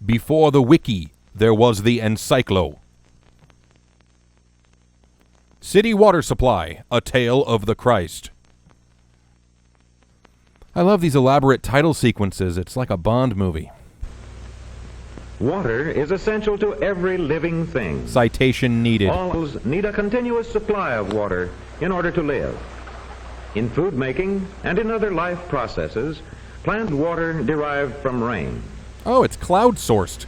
Before the wiki, there was the encyclo. City water supply, a tale of the Christ. I love these elaborate title sequences. It's like a Bond movie. Water is essential to every living thing. Citation needed. All need a continuous supply of water in order to live. In food making and in other life processes, plant water derived from rain. Oh, it's cloud-sourced.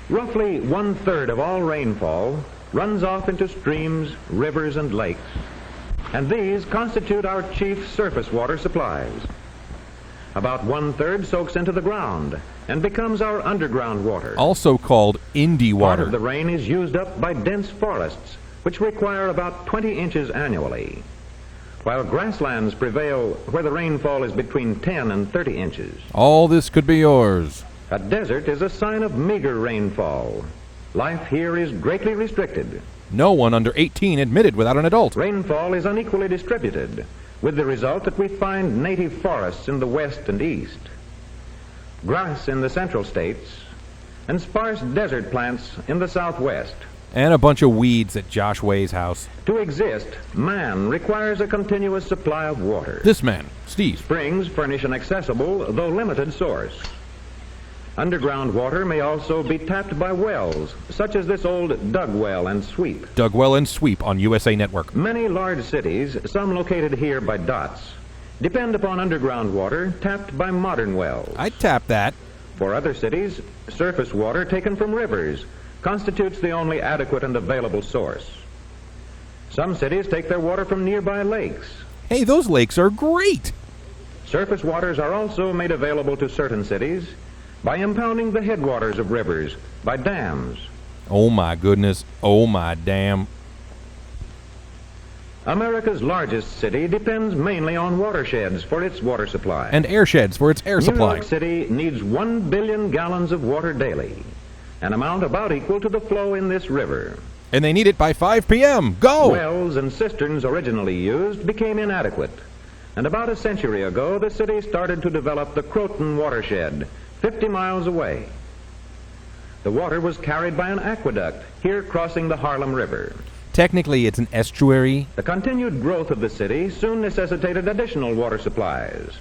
Roughly 1/3 of all rainfall runs off into streams, rivers, and lakes, and these constitute our chief surface water supplies. About 1/3 soaks into the ground and becomes our underground water. Also called indie water. Part of the rain is used up by dense forests, which require about 20 inches annually, while grasslands prevail where the rainfall is between 10 and 30 inches. All this could be yours. A desert is a sign of meager rainfall. Life here is greatly restricted. No one under 18 admitted without an adult. Rainfall is unequally distributed, with the result that we find native forests in the west and east, grass in the central states, and sparse desert plants in the southwest. And a bunch of weeds at Josh Way's house. To exist, man requires a continuous supply of water. This man, Steve. Springs furnish an accessible, though limited, source. Underground water may also be tapped by wells, such as this old dug well and sweep. Dug well and sweep on USA Network. Many large cities, some located here by dots, depend upon underground water tapped by modern wells. I'd tap that. For other cities, surface water taken from rivers constitutes the only adequate and available source. Some cities take their water from nearby lakes. Hey, those lakes are great! Surface waters are also made available to certain cities by impounding the headwaters of rivers by dams. Oh my goodness, oh my damn. America's largest city depends mainly on watersheds for its water supply. And airsheds for its air supply. New York City needs 1 billion gallons of water daily, an amount about equal to the flow in this river. And they need it by 5 p.m. Go! Wells and cisterns originally used became inadequate, and about a century ago the city started to develop the Croton watershed, 50 miles away. The water was carried by an aqueduct here crossing the Harlem River. Technically, it's an estuary. The continued growth of the city soon necessitated additional water supplies.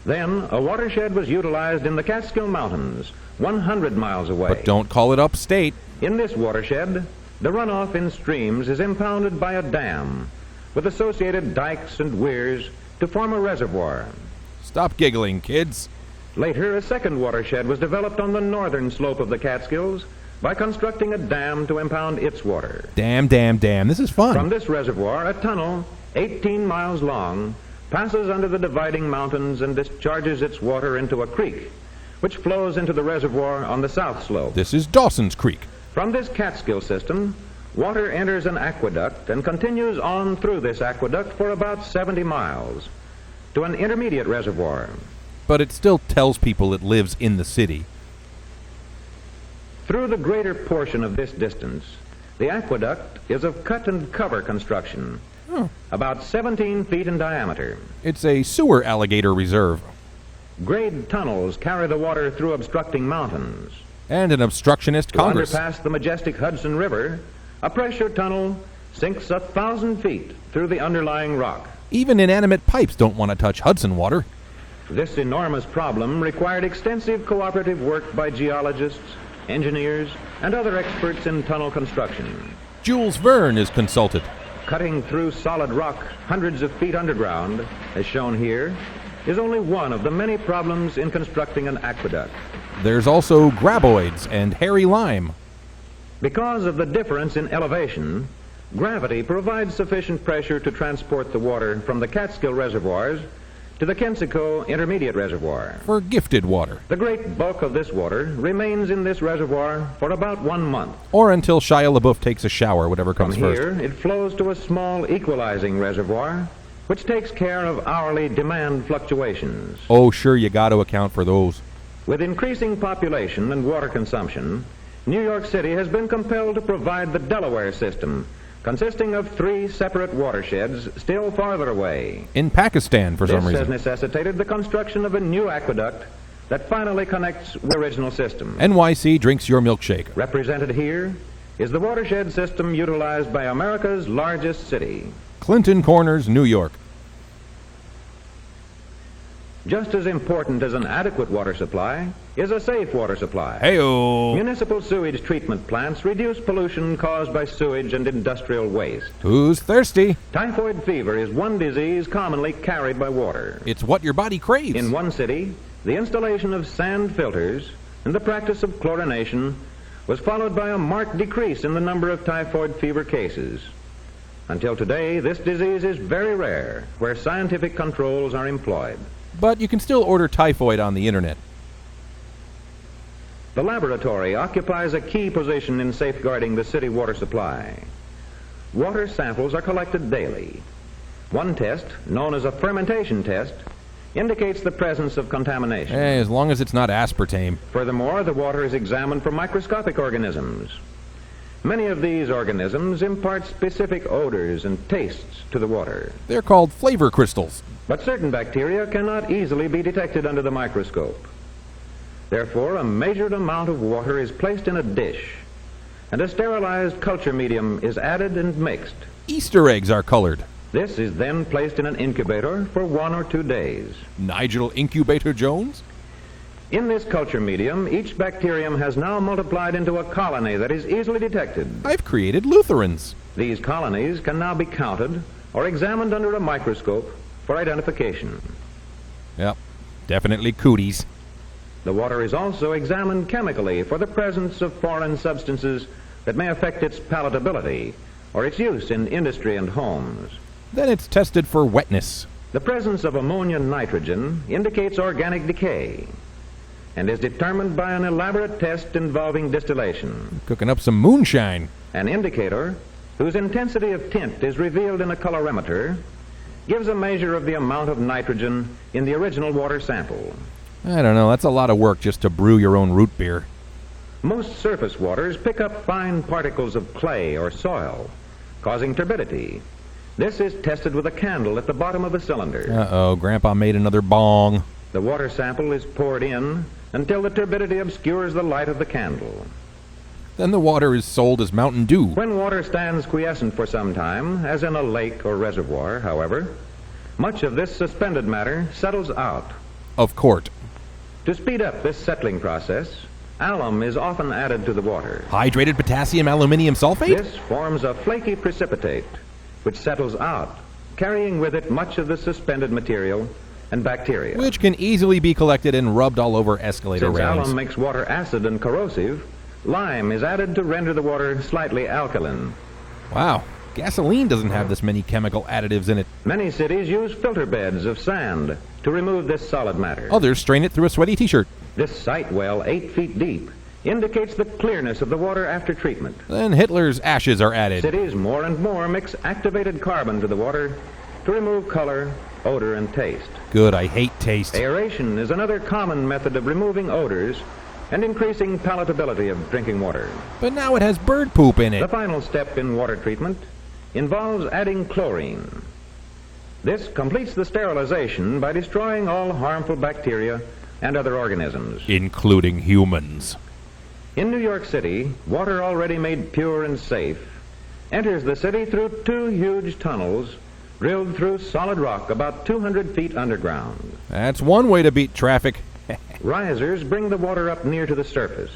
Then, a watershed was utilized in the Catskill Mountains, 100 miles away. But don't call it upstate. In this watershed, the runoff in streams is impounded by a dam, with associated dikes and weirs to form a reservoir. Stop giggling, kids. Later, a second watershed was developed on the northern slope of the Catskills by constructing a dam to impound its water. Damn, damn, damn. This is fun. From this reservoir, a tunnel, 18 miles long, passes under the dividing mountains and discharges its water into a creek, which flows into the reservoir on the south slope. This is Dawson's Creek. From this Catskill system, water enters an aqueduct and continues on through this aqueduct for about 70 miles to an intermediate reservoir. But it still tells people it lives in the city. Through the greater portion of this distance, the aqueduct is of cut and cover construction, about 17 feet in diameter. It's a sewer alligator reserve. Grade tunnels carry the water through obstructing mountains. And an obstructionist Congress. To underpass the majestic Hudson River, a pressure tunnel sinks 1,000 feet through the underlying rock. Even inanimate pipes don't want to touch Hudson water. This enormous problem required extensive cooperative work by geologists, engineers, and other experts in tunnel construction. Jules Verne is consulted. Cutting through solid rock hundreds of feet underground, as shown here, is only one of the many problems in constructing an aqueduct. There's also graboids and hairy lime. Because of the difference in elevation, gravity provides sufficient pressure to transport the water from the Catskill reservoirs to the Kensico Intermediate Reservoir. For gifted water. The great bulk of this water remains in this reservoir for about 1 month. Or until Shia LaBeouf takes a shower, whatever comes From first. here, it flows to a small equalizing reservoir, which takes care of hourly demand fluctuations. Oh, sure, you got to account for those. With increasing population and water consumption, New York City has been compelled to provide the Delaware system consisting of 3 separate watersheds still farther away. In Pakistan, for some This has reason. necessitated the construction of a new aqueduct that finally connects with the original system. NYC drinks your milkshake. Represented here is the watershed system utilized by America's largest city. Clinton Corners, New York. Just as important as an adequate water supply is a safe water supply. Heyo. Municipal sewage treatment plants reduce pollution caused by sewage and industrial waste. Who's thirsty? Typhoid fever is one disease commonly carried by water. It's what your body craves. In one city, the installation of sand filters and the practice of chlorination was followed by a marked decrease in the number of typhoid fever cases. Until today, this disease is very rare where scientific controls are employed. But you can still order typhoid on the internet. The laboratory occupies a key position in safeguarding the city water supply. Water samples are collected daily. One test, known as a fermentation test, indicates the presence of contamination. Hey, as long as it's not aspartame. Furthermore, the water is examined for microscopic organisms. Many of these organisms impart specific odors and tastes to the water. They're called flavor crystals. But certain bacteria cannot easily be detected under the microscope. Therefore, a measured amount of water is placed in a dish, and a sterilized culture medium is added and mixed. Easter eggs are colored. This is then placed in an incubator for 1 or 2 days. Nigel Incubator Jones? In this culture medium, each bacterium has now multiplied into a colony that is easily detected. I've created Lutherans. These colonies can now be counted or examined under a microscope for identification. Yep, definitely cooties. The water is also examined chemically for the presence of foreign substances that may affect its palatability or its use in industry and homes. Then it's tested for wetness. The presence of ammonia nitrogen indicates organic decay and is determined by an elaborate test involving distillation. Cooking up some moonshine. An indicator whose intensity of tint is revealed in a colorimeter gives a measure of the amount of nitrogen in the original water sample. I don't know, that's a lot of work just to brew your own root beer. Most surface waters pick up fine particles of clay or soil, causing turbidity. This is tested with a candle at the bottom of a cylinder. Uh-oh, Grandpa made another bong. The water sample is poured in until the turbidity obscures the light of the candle. Then the water is sold as Mountain Dew. When water stands quiescent for some time, as in a lake or reservoir, however, much of this suspended matter settles out. Of court. To speed up this settling process, alum is often added to the water. Hydrated potassium aluminium sulfate? This forms a flaky precipitate, which settles out, carrying with it much of the suspended material and bacteria. Which can easily be collected and rubbed all over escalator Since railings. alum makes water acid and corrosive, lime is added to render the water slightly alkaline. Wow, gasoline doesn't have this many chemical additives in it. Many cities use filter beds of sand to remove this solid matter. Others strain it through a sweaty t-shirt. This sight well, 8 feet deep, indicates the clearness of the water after treatment. Then Hitler's ashes are added. Cities more and more mix activated carbon to the water to remove color, odor, and taste. Good, I hate taste. Aeration is another common method of removing odors and increasing palatability of drinking water. But now it has bird poop in The it. final step in water treatment involves adding chlorine. This completes the sterilization by destroying all harmful bacteria and other organisms. Including humans. In New York City, water already made pure and safe enters the city through 2 huge tunnels drilled through solid rock about 200 feet underground. That's one way to beat traffic. Risers bring the water up near to the surface.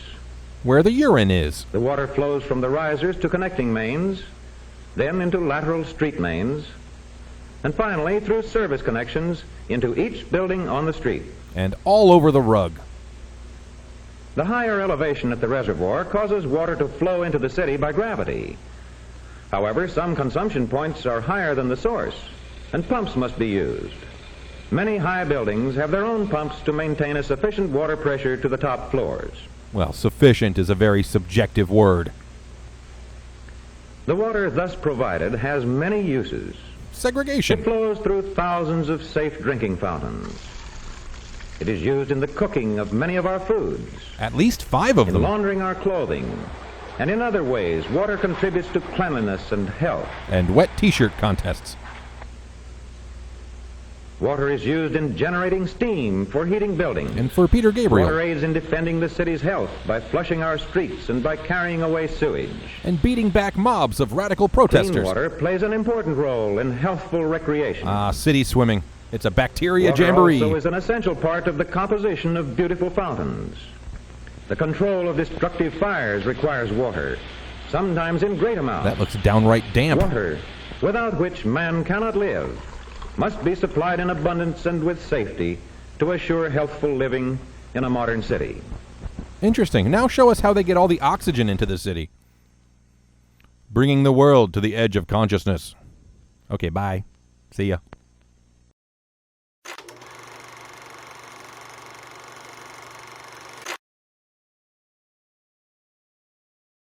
Where the urine is. The water flows from the risers to connecting mains, then into lateral street mains, and finally through service connections into each building on the street. And all over the rug. The higher elevation at the reservoir causes water to flow into the city by gravity. However, some consumption points are higher than the source, and pumps must be used. Many high buildings have their own pumps to maintain a sufficient water pressure to the top floors. Well, sufficient is a very subjective word. The water thus provided has many uses. It Segregation. flows through thousands of safe drinking fountains. It is used in the cooking of many of our foods, At least 5 of in them. laundering our clothing, And in other ways, water contributes to cleanliness and health. And wet t-shirt contests. Water is used in generating steam for heating buildings. And for Peter Gabriel. Water aids in defending the city's health by flushing our streets and by carrying away sewage. And beating back mobs of radical protesters. Clean water plays an important role in healthful recreation. City swimming. It's a bacteria Water jamboree. also is an essential part of the composition of beautiful fountains. The control of destructive fires requires water, sometimes in great amounts. That looks downright damp. Water, without which man cannot live, must be supplied in abundance and with safety to assure healthful living in a modern city. Interesting. Now show us how they get all the oxygen into the city. Bringing the world to the edge of consciousness. Okay, bye. See ya.